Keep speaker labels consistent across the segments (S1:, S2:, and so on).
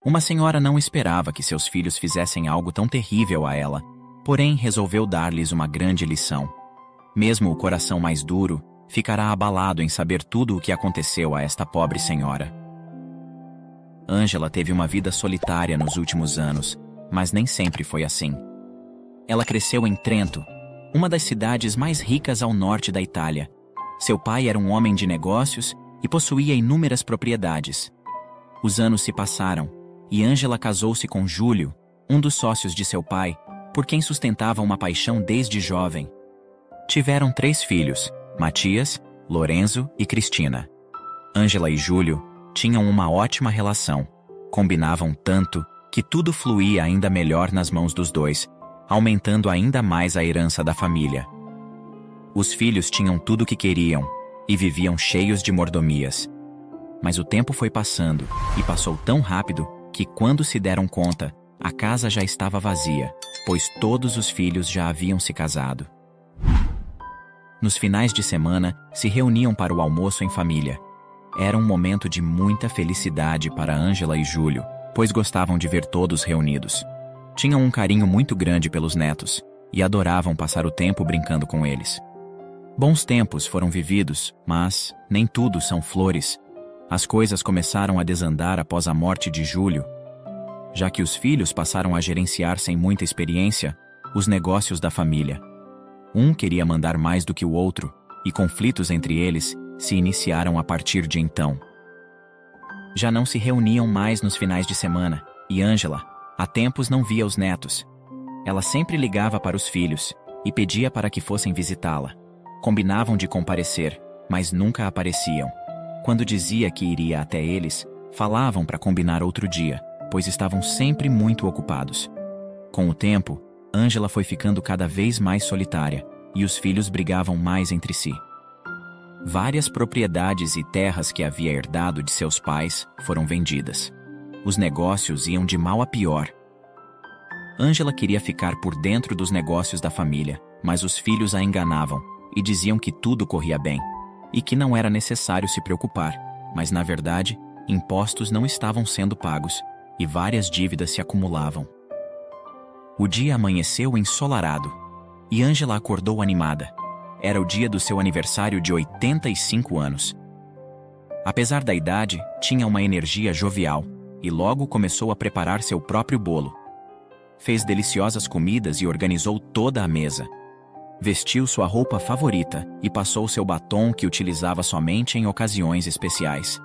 S1: Uma senhora não esperava que seus filhos fizessem algo tão terrível a ela, porém resolveu dar-lhes uma grande lição. Mesmo o coração mais duro ficará abalado em saber tudo o que aconteceu a esta pobre senhora. Ângela teve uma vida solitária nos últimos anos, mas nem sempre foi assim. Ela cresceu em Trento, uma das cidades mais ricas ao norte da Itália. Seu pai era um homem de negócios e possuía inúmeras propriedades. Os anos se passaram, e Ângela casou-se com Júlio, um dos sócios de seu pai, por quem sustentava uma paixão desde jovem. Tiveram 3 filhos, Matias, Lorenzo e Cristina. Ângela e Júlio tinham uma ótima relação, combinavam tanto que tudo fluía ainda melhor nas mãos dos dois, aumentando ainda mais a herança da família. Os filhos tinham tudo o que queriam e viviam cheios de mordomias. Mas o tempo foi passando, e passou tão rápido que, quando se deram conta, a casa já estava vazia, pois todos os filhos já haviam se casado. Nos finais de semana, se reuniam para o almoço em família. Era um momento de muita felicidade para Ângela e Júlio, pois gostavam de ver todos reunidos. Tinham um carinho muito grande pelos netos, e adoravam passar o tempo brincando com eles. Bons tempos foram vividos, mas nem tudo são flores. As coisas começaram a desandar após a morte de Júlio. Já que os filhos passaram a gerenciar sem muita experiência os negócios da família. Um queria mandar mais do que o outro, e conflitos entre eles se iniciaram a partir de então. Já não se reuniam mais nos finais de semana, e Ângela, há tempos não via os netos. Ela sempre ligava para os filhos e pedia para que fossem visitá-la. Combinavam de comparecer, mas nunca apareciam. Quando dizia que iria até eles, falavam para combinar outro dia, pois estavam sempre muito ocupados. Com o tempo, Ângela foi ficando cada vez mais solitária, e os filhos brigavam mais entre si. Várias propriedades e terras que havia herdado de seus pais foram vendidas. Os negócios iam de mal a pior. Ângela queria ficar por dentro dos negócios da família, mas os filhos a enganavam e diziam que tudo corria bem, e que não era necessário se preocupar, mas na verdade, impostos não estavam sendo pagos, e várias dívidas se acumulavam. O dia amanheceu ensolarado, e Ângela acordou animada. Era o dia do seu aniversário de 85 anos. Apesar da idade, tinha uma energia jovial, e logo começou a preparar seu próprio bolo. Fez deliciosas comidas e organizou toda a mesa. Vestiu sua roupa favorita e passou seu batom que utilizava somente em ocasiões especiais.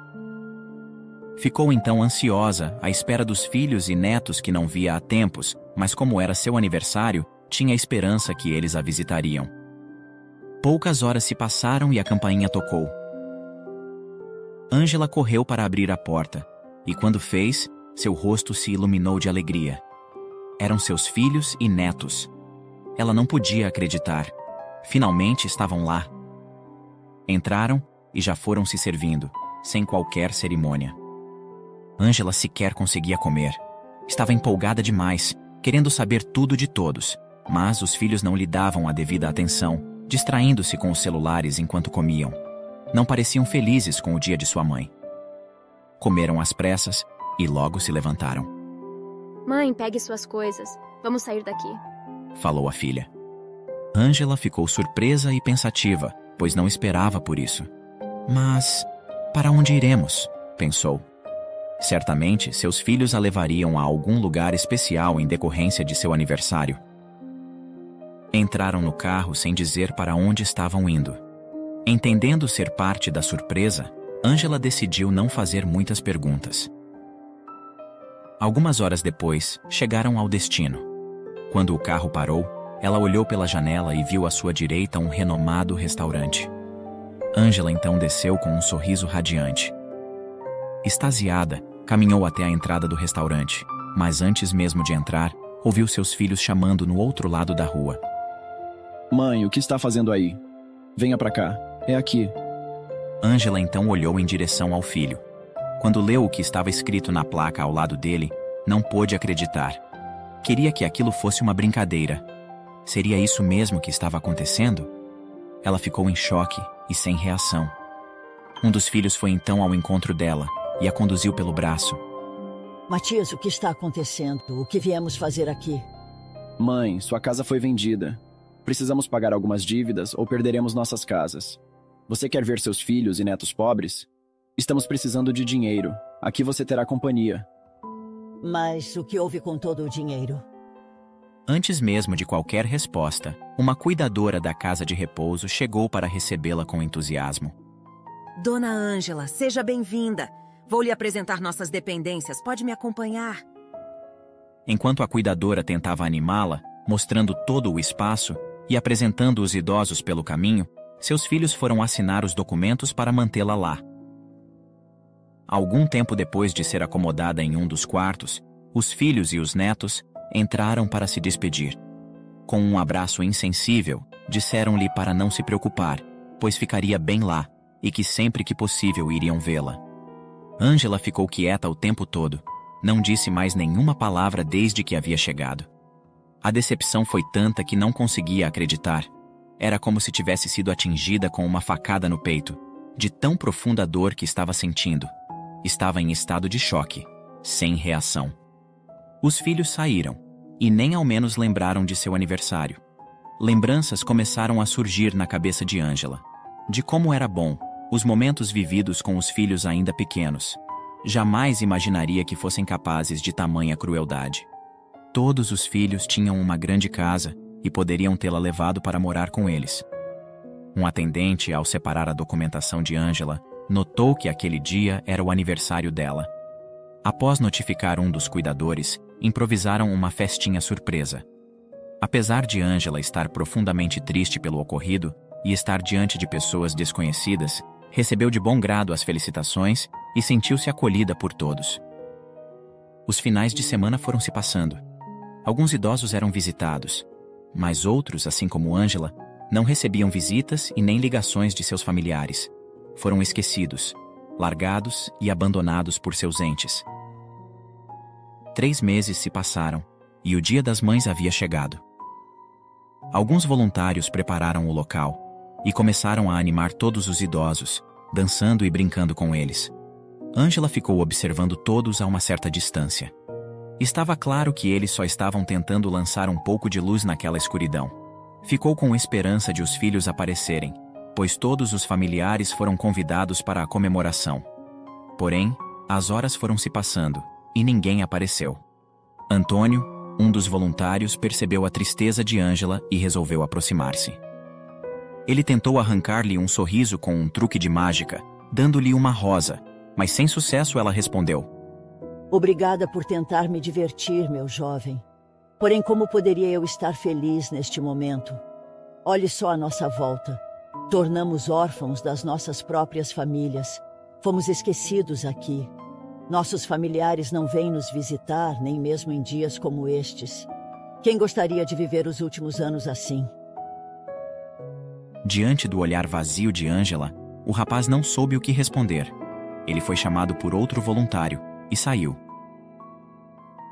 S1: Ficou então ansiosa à espera dos filhos e netos que não via há tempos, mas como era seu aniversário, tinha esperança que eles a visitariam. Poucas horas se passaram e a campainha tocou. Ângela correu para abrir a porta, e quando fez, seu rosto se iluminou de alegria. Eram seus filhos e netos. Ela não podia acreditar. Finalmente estavam lá. Entraram e já foram se servindo, sem qualquer cerimônia. Ângela sequer conseguia comer. Estava empolgada demais, querendo saber tudo de todos, mas os filhos não lhe davam a devida atenção, distraindo-se com os celulares enquanto comiam. Não pareciam felizes com o dia de sua mãe. Comeram às pressas e logo se levantaram.
S2: Mãe, pegue suas coisas. Vamos sair daqui.
S1: Falou a filha. Ângela ficou surpresa e pensativa, pois não esperava por isso. Mas, para onde iremos? Pensou. Certamente, seus filhos a levariam a algum lugar especial em decorrência de seu aniversário. Entraram no carro sem dizer para onde estavam indo. Entendendo ser parte da surpresa, Ângela decidiu não fazer muitas perguntas. Algumas horas depois, chegaram ao destino. Quando o carro parou, ela olhou pela janela e viu à sua direita um renomado restaurante. Ângela então desceu com um sorriso radiante. Extasiada, caminhou até a entrada do restaurante, mas antes mesmo de entrar, ouviu seus filhos chamando no outro lado da rua.
S3: Mãe, o que está fazendo aí? Venha pra cá, é aqui.
S1: Ângela então olhou em direção ao filho. Quando leu o que estava escrito na placa ao lado dele, não pôde acreditar. Queria que aquilo fosse uma brincadeira. Seria isso mesmo que estava acontecendo? Ela ficou em choque e sem reação. Um dos filhos foi então ao encontro dela e a conduziu pelo braço.
S4: Matias, o que está acontecendo? O que viemos fazer aqui?
S3: Mãe, sua casa foi vendida. Precisamos pagar algumas dívidas ou perderemos nossas casas. Você quer ver seus filhos e netos pobres? Estamos precisando de dinheiro. Aqui você terá companhia.
S4: Mas o que houve com todo o dinheiro?
S1: Antes mesmo de qualquer resposta, uma cuidadora da casa de repouso chegou para recebê-la com entusiasmo.
S5: Dona Ângela, seja bem-vinda. Vou lhe apresentar nossas dependências. Pode me acompanhar.
S1: Enquanto a cuidadora tentava animá-la, mostrando todo o espaço e apresentando os idosos pelo caminho, seus filhos foram assinar os documentos para mantê-la lá. Algum tempo depois de ser acomodada em um dos quartos, os filhos e os netos entraram para se despedir. Com um abraço insensível, disseram-lhe para não se preocupar, pois ficaria bem lá e que sempre que possível iriam vê-la. Ângela ficou quieta o tempo todo. Não disse mais nenhuma palavra desde que havia chegado. A decepção foi tanta que não conseguia acreditar. Era como se tivesse sido atingida com uma facada no peito, de tão profunda dor que estava sentindo. Estava em estado de choque, sem reação. Os filhos saíram, e nem ao menos lembraram de seu aniversário. Lembranças começaram a surgir na cabeça de Ângela. De como era bom, os momentos vividos com os filhos ainda pequenos. Jamais imaginaria que fossem capazes de tamanha crueldade. Todos os filhos tinham uma grande casa e poderiam tê-la levado para morar com eles. Um atendente, ao separar a documentação de Ângela, notou que aquele dia era o aniversário dela. Após notificar um dos cuidadores, improvisaram uma festinha surpresa. Apesar de Ângela estar profundamente triste pelo ocorrido e estar diante de pessoas desconhecidas, recebeu de bom grado as felicitações e sentiu-se acolhida por todos. Os finais de semana foram se passando. Alguns idosos eram visitados, mas outros, assim como Ângela, não recebiam visitas e nem ligações de seus familiares. Foram esquecidos, largados e abandonados por seus entes. 3 meses se passaram e o Dia das Mães havia chegado. Alguns voluntários prepararam o local e começaram a animar todos os idosos, dançando e brincando com eles. Ângela ficou observando todos a uma certa distância. Estava claro que eles só estavam tentando lançar um pouco de luz naquela escuridão. Ficou com esperança de os filhos aparecerem, pois todos os familiares foram convidados para a comemoração. Porém, as horas foram se passando e ninguém apareceu. Antônio, um dos voluntários, percebeu a tristeza de Ângela e resolveu aproximar-se. Ele tentou arrancar-lhe um sorriso com um truque de mágica, dando-lhe uma rosa, mas sem sucesso ela respondeu:
S4: Obrigada por tentar me divertir, meu jovem. Porém, como poderia eu estar feliz neste momento? Olhe só a nossa volta. Tornamos órfãos das nossas próprias famílias. Fomos esquecidos aqui. Nossos familiares não vêm nos visitar, nem mesmo em dias como estes. Quem gostaria de viver os últimos anos assim?
S1: Diante do olhar vazio de Ângela, o rapaz não soube o que responder. Ele foi chamado por outro voluntário e saiu.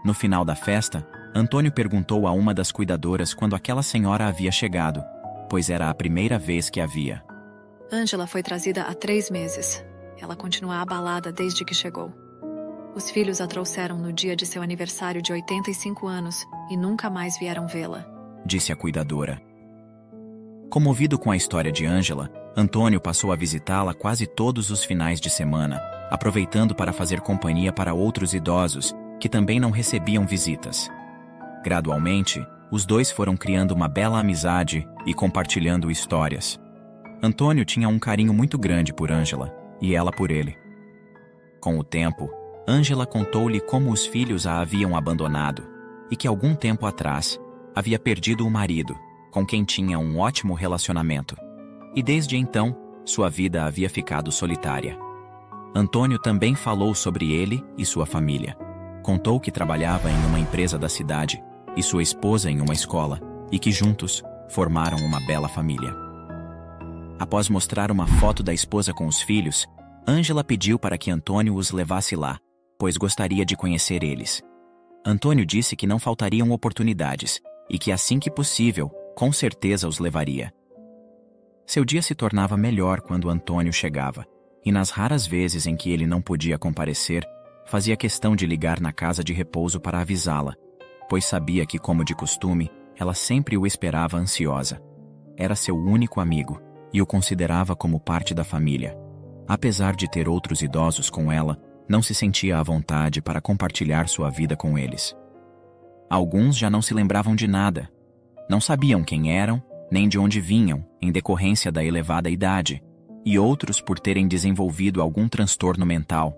S1: No final da festa, Antônio perguntou a uma das cuidadoras quando aquela senhora havia chegado, pois era a primeira vez que a via.
S6: Ângela foi trazida há 3 meses. Ela continua abalada desde que chegou. Os filhos a trouxeram no dia de seu aniversário de 85 anos e nunca mais vieram vê-la,
S1: disse a cuidadora. Comovido com a história de Ângela, Antônio passou a visitá-la quase todos os finais de semana, aproveitando para fazer companhia para outros idosos que também não recebiam visitas. Gradualmente, os dois foram criando uma bela amizade e compartilhando histórias. Antônio tinha um carinho muito grande por Ângela e ela por ele. Com o tempo, Ângela contou-lhe como os filhos a haviam abandonado e que algum tempo atrás havia perdido o marido, com quem tinha um ótimo relacionamento. E desde então, sua vida havia ficado solitária. Antônio também falou sobre ele e sua família. Contou que trabalhava em uma empresa da cidade e sua esposa em uma escola, e que juntos formaram uma bela família. Após mostrar uma foto da esposa com os filhos, Ângela pediu para que Antônio os levasse lá, pois gostaria de conhecer eles. Antônio disse que não faltariam oportunidades e que assim que possível, com certeza os levaria. Seu dia se tornava melhor quando Antônio chegava, e nas raras vezes em que ele não podia comparecer, fazia questão de ligar na casa de repouso para avisá-la, pois sabia que, como de costume, ela sempre o esperava ansiosa. Era seu único amigo e o considerava como parte da família. Apesar de ter outros idosos com ela, não se sentia à vontade para compartilhar sua vida com eles. Alguns já não se lembravam de nada. Não sabiam quem eram, nem de onde vinham, em decorrência da elevada idade, e outros por terem desenvolvido algum transtorno mental.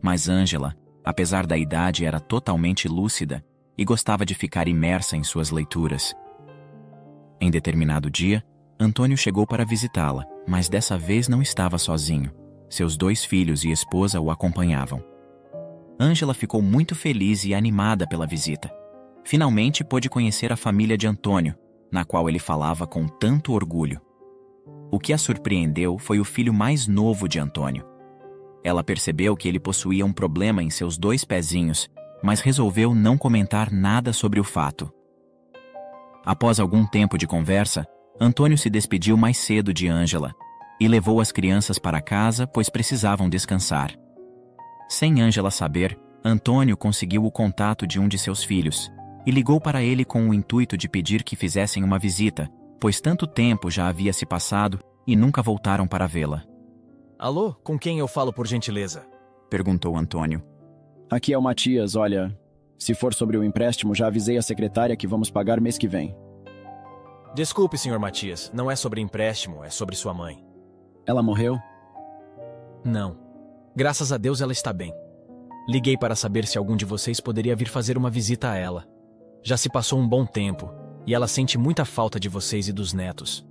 S1: Mas Ângela, apesar da idade, era totalmente lúcida e gostava de ficar imersa em suas leituras. Em determinado dia, Antônio chegou para visitá-la, mas dessa vez não estava sozinho. Seus 2 filhos e esposa o acompanhavam. Ângela ficou muito feliz e animada pela visita. Finalmente pôde conhecer a família de Antônio, na qual ele falava com tanto orgulho. O que a surpreendeu foi o filho mais novo de Antônio. Ela percebeu que ele possuía um problema em seus 2 pezinhos, mas resolveu não comentar nada sobre o fato. Após algum tempo de conversa, Antônio se despediu mais cedo de Ângela e levou as crianças para casa, pois precisavam descansar. Sem Ângela saber, Antônio conseguiu o contato de um de seus filhos e ligou para ele com o intuito de pedir que fizessem uma visita, pois tanto tempo já havia se passado e nunca voltaram para vê-la.
S7: Alô, com quem eu falo, por gentileza?
S1: Perguntou Antônio.
S3: Aqui é o Matias, olha. Se for sobre o empréstimo, já avisei a secretária que vamos pagar mês que vem.
S7: Desculpe, Sr. Matias, não é sobre empréstimo, é sobre sua mãe.
S3: Ela morreu?
S7: Não. Graças a Deus ela está bem. Liguei para saber se algum de vocês poderia vir fazer uma visita a ela. Já se passou um bom tempo, e ela sente muita falta de vocês e dos netos.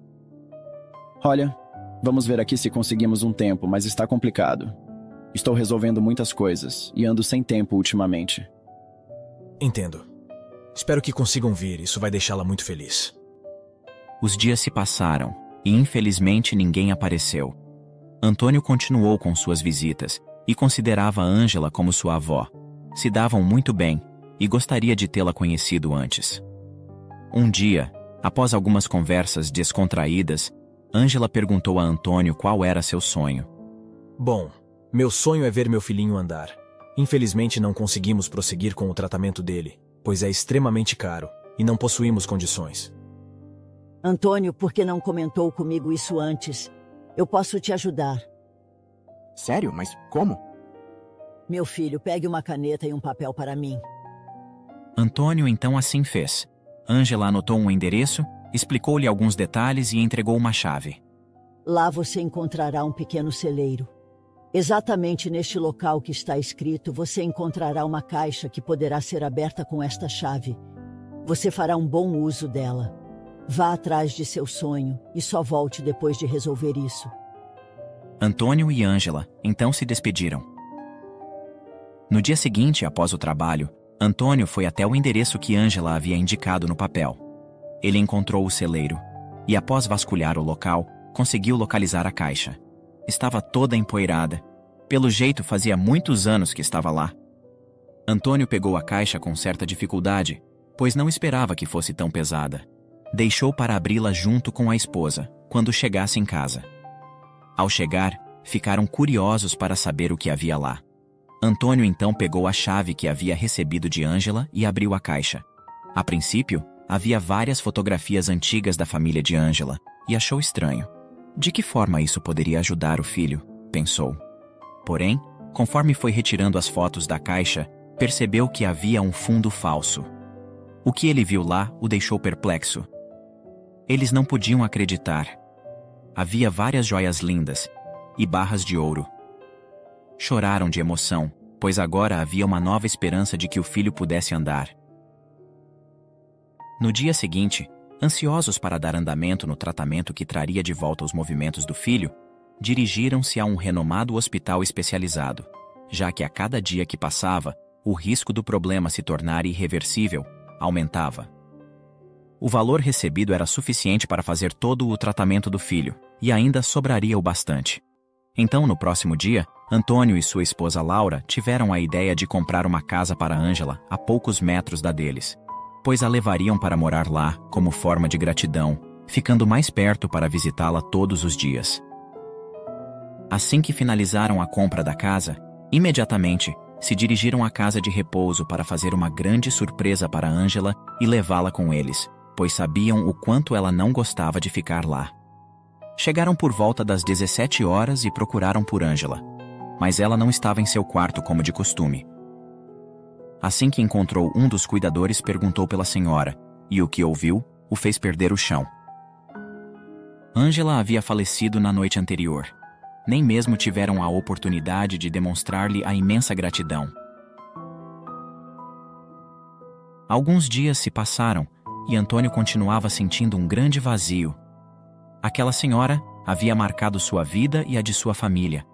S3: Olha, vamos ver aqui se conseguimos um tempo, mas está complicado. Estou resolvendo muitas coisas e ando sem tempo ultimamente.
S7: Entendo. Espero que consigam vir, isso vai deixá-la muito feliz.
S1: Os dias se passaram e infelizmente ninguém apareceu. Antônio continuou com suas visitas e considerava Ângela como sua avó. Se davam muito bem e gostaria de tê-la conhecido antes. Um dia, após algumas conversas descontraídas, Ângela perguntou a Antônio qual era seu sonho.
S7: Bom, meu sonho é ver meu filhinho andar. Infelizmente não conseguimos prosseguir com o tratamento dele, pois é extremamente caro e não possuímos condições.
S4: Antônio, por que não comentou comigo isso antes? Eu posso te ajudar.
S8: Sério? Mas como?
S4: Meu filho, pegue uma caneta e um papel para mim.
S1: Antônio então assim fez. Ângela anotou um endereço, explicou-lhe alguns detalhes e entregou uma chave.
S4: Lá você encontrará um pequeno celeiro. Exatamente neste local que está escrito, você encontrará uma caixa que poderá ser aberta com esta chave. Você fará um bom uso dela. Vá atrás de seu sonho e só volte depois de resolver isso.
S1: Antônio e Ângela então se despediram. No dia seguinte, após o trabalho, Antônio foi até o endereço que Ângela havia indicado no papel. Ele encontrou o celeiro e, após vasculhar o local, conseguiu localizar a caixa. Estava toda empoeirada. Pelo jeito, fazia muitos anos que estava lá. Antônio pegou a caixa com certa dificuldade, pois não esperava que fosse tão pesada. Deixou para abri-la junto com a esposa, quando chegasse em casa. Ao chegar, ficaram curiosos para saber o que havia lá. Antônio então pegou a chave que havia recebido de Ângela e abriu a caixa. A princípio, havia várias fotografias antigas da família de Ângela e achou estranho. De que forma isso poderia ajudar o filho? Pensou. Porém, conforme foi retirando as fotos da caixa, percebeu que havia um fundo falso. O que ele viu lá o deixou perplexo. Eles não podiam acreditar. Havia várias joias lindas e barras de ouro. Choraram de emoção, pois agora havia uma nova esperança de que o filho pudesse andar. No dia seguinte, ansiosos para dar andamento no tratamento que traria de volta os movimentos do filho, dirigiram-se a um renomado hospital especializado, já que a cada dia que passava, o risco do problema se tornar irreversível aumentava. O valor recebido era suficiente para fazer todo o tratamento do filho, e ainda sobraria o bastante. Então, no próximo dia, Antônio e sua esposa Laura tiveram a ideia de comprar uma casa para Ângela a poucos metros da deles, pois a levariam para morar lá como forma de gratidão, ficando mais perto para visitá-la todos os dias. Assim que finalizaram a compra da casa, imediatamente se dirigiram à casa de repouso para fazer uma grande surpresa para Angela e levá-la com eles, pois sabiam o quanto ela não gostava de ficar lá. Chegaram por volta das 17 horas e procuraram por Angela, mas ela não estava em seu quarto como de costume. Assim que encontrou um dos cuidadores, perguntou pela senhora, e o que ouviu o fez perder o chão. Angela havia falecido na noite anterior. Nem mesmo tiveram a oportunidade de demonstrar-lhe a imensa gratidão. Alguns dias se passaram e Antônio continuava sentindo um grande vazio. Aquela senhora havia marcado sua vida e a de sua família.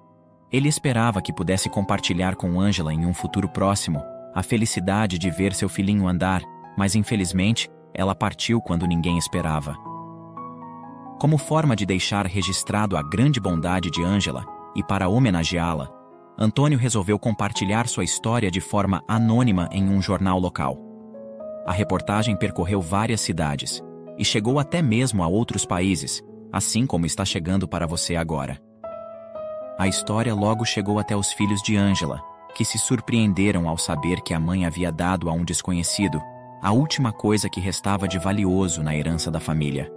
S1: Ele esperava que pudesse compartilhar com Angela em um futuro próximo a felicidade de ver seu filhinho andar, mas infelizmente ela partiu quando ninguém esperava. Como forma de deixar registrado a grande bondade de Angela e para homenageá-la, Antônio resolveu compartilhar sua história de forma anônima em um jornal local. A reportagem percorreu várias cidades e chegou até mesmo a outros países, assim como está chegando para você agora. A história logo chegou até os filhos de Angela, que se surpreenderam ao saber que a mãe havia dado a um desconhecido a última coisa que restava de valioso na herança da família.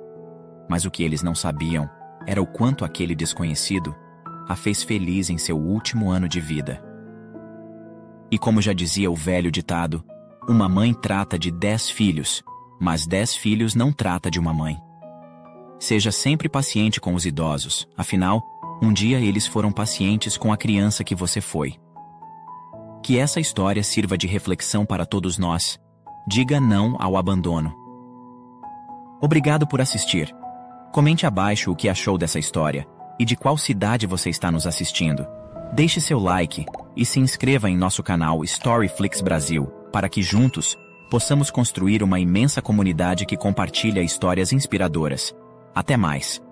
S1: Mas o que eles não sabiam era o quanto aquele desconhecido a fez feliz em seu último ano de vida. E como já dizia o velho ditado, uma mãe trata de 10 filhos, mas 10 filhos não trata de uma mãe. Seja sempre paciente com os idosos, afinal, um dia eles foram pacientes com a criança que você foi. Que essa história sirva de reflexão para todos nós. Diga não ao abandono. Obrigado por assistir. Comente abaixo o que achou dessa história e de qual cidade você está nos assistindo. Deixe seu like e se inscreva em nosso canal Storyflix Brasil para que juntos possamos construir uma imensa comunidade que compartilha histórias inspiradoras. Até mais!